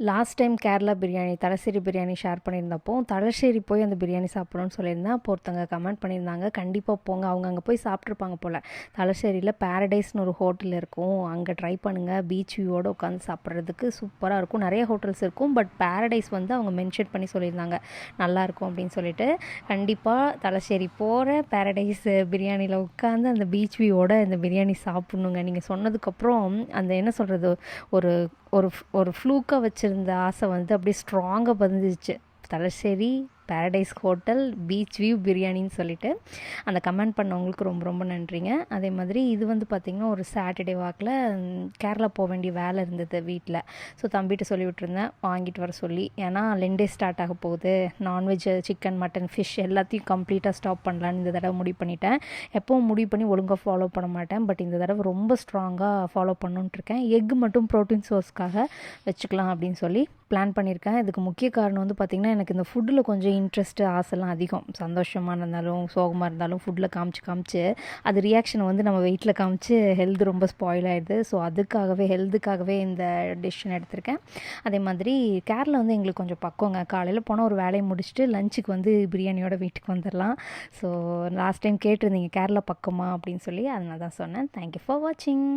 Last time Kerala biryani Thalassery biryani share பண்ணியிருந்தப்போ தலശ്ശേരി போய் அந்த பிரியாணி சாப்பிடணும்னு சொல்லியிருந்தேன். அப்போ ஒருத்தங்க கமெண்ட் பண்ணியிருந்தாங்க, கண்டிப்பாக போங்க, அவங்க அங்கே போய் சாப்பிட்ருப்பாங்க போல். தலശ്ശേரியில் பேரடைஸ்னு ஒரு ஹோட்டல் இருக்கும், அங்கே ட்ரை பண்ணுங்கள், பீச் வியூவோடு உட்காந்து சாப்பிட்றதுக்கு சூப்பராக இருக்கும். நிறைய ஹோட்டல்ஸ் இருக்கும், பட் பேரடைஸ் வந்து அவங்க மென்ஷன் பண்ணி சொல்லியிருந்தாங்க நல்லாயிருக்கும் அப்படின்னு சொல்லிட்டு. கண்டிப்பாக தலശ്ശേரி போகிற பேரடைஸ் பிரியாணியில் உட்காந்து அந்த பீச் வியூவோட இந்த பிரியாணி சாப்பிட்ணுங்க. நீங்கள் சொன்னதுக்கப்புறம் அந்த என்ன சொல்கிறது, ஒரு ஒரு ஒரு ஃப்ளூக்காக வச்சுருந்த ஆசை வந்து அப்படியே ஸ்ட்ராங்காக பதிஞ்சிச்சு. தலശ്ശേரி பேரடைஸ் ஹோட்டல் பீச் வியூ பிரியாணின்னு சொல்லிட்டு அந்த கமெண்ட் பண்ணவங்களுக்கு ரொம்ப ரொம்ப நன்றிங்க. அதே மாதிரி இது வந்து பார்த்திங்கன்னா ஒரு சாட்டர்டே வாக்கில் கேரளா போக வேண்டிய வேலை இருந்தது வீட்டில். ஸோ தம்பிகிட்ட சொல்லி விட்டுருந்தேன் வாங்கிட்டு வர சொல்லி. ஏன்னா லெண்டே ஸ்டார்ட் ஆக போகுது, நான்வெஜ் சிக்கன் மட்டன் ஃபிஷ் எல்லாத்தையும் கம்ப்ளீட்டாக ஸ்டாப் பண்ணலான்னு இந்த தடவை முடிவு பண்ணிட்டேன். எப்போவும் முடிவு பண்ணி ஒழுங்காக ஃபாலோ பண்ண மாட்டேன், பட் இந்த தடவை ரொம்ப ஸ்ட்ராங்காக ஃபாலோ பண்ணணுன்ட்டு இருக்கேன். எக் மட்டும் ப்ரோட்டீன் சோர்ஸ்க்காக வச்சுக்கலாம் அப்படின்னு சொல்லி பிளான் பண்ணியிருக்கேன். இதுக்கு முக்கிய காரணம் வந்து பார்த்திங்கன்னா, எனக்கு இந்த ஃபுட்டில் கொஞ்சம் இன்ட்ரெஸ்ட்டு ஆசைலாம் அதிகம். சந்தோஷமாக இருந்தாலும் சோகமாக இருந்தாலும் ஃபுட்டில் காமிச்சு அது ரியாக்ஷனை வந்து நம்ம வெயிட்டில் காமிச்சு ஹெல்த் ரொம்ப ஸ்பாயில் ஆகிடுது. ஸோ அதுக்காகவே ஹெல்த்துக்காகவே இந்த டிசிஷன் எடுத்திருக்கேன். அதே மாதிரி கேரளா வந்து எங்களுக்கு கொஞ்சம் பக்கங்க. காலையில் போனால் ஒரு வேலையை முடிச்சுட்டு லஞ்சுக்கு வந்து பிரியாணியோட வீட்டுக்கு வந்துடலாம். ஸோ லாஸ்ட் டைம் கேட்டிருந்தீங்க கேரளா பக்கமா அப்படின்னு சொல்லி, அதனால தான் சொன்னேன். தேங்க்யூ ஃபார் வாட்சிங்.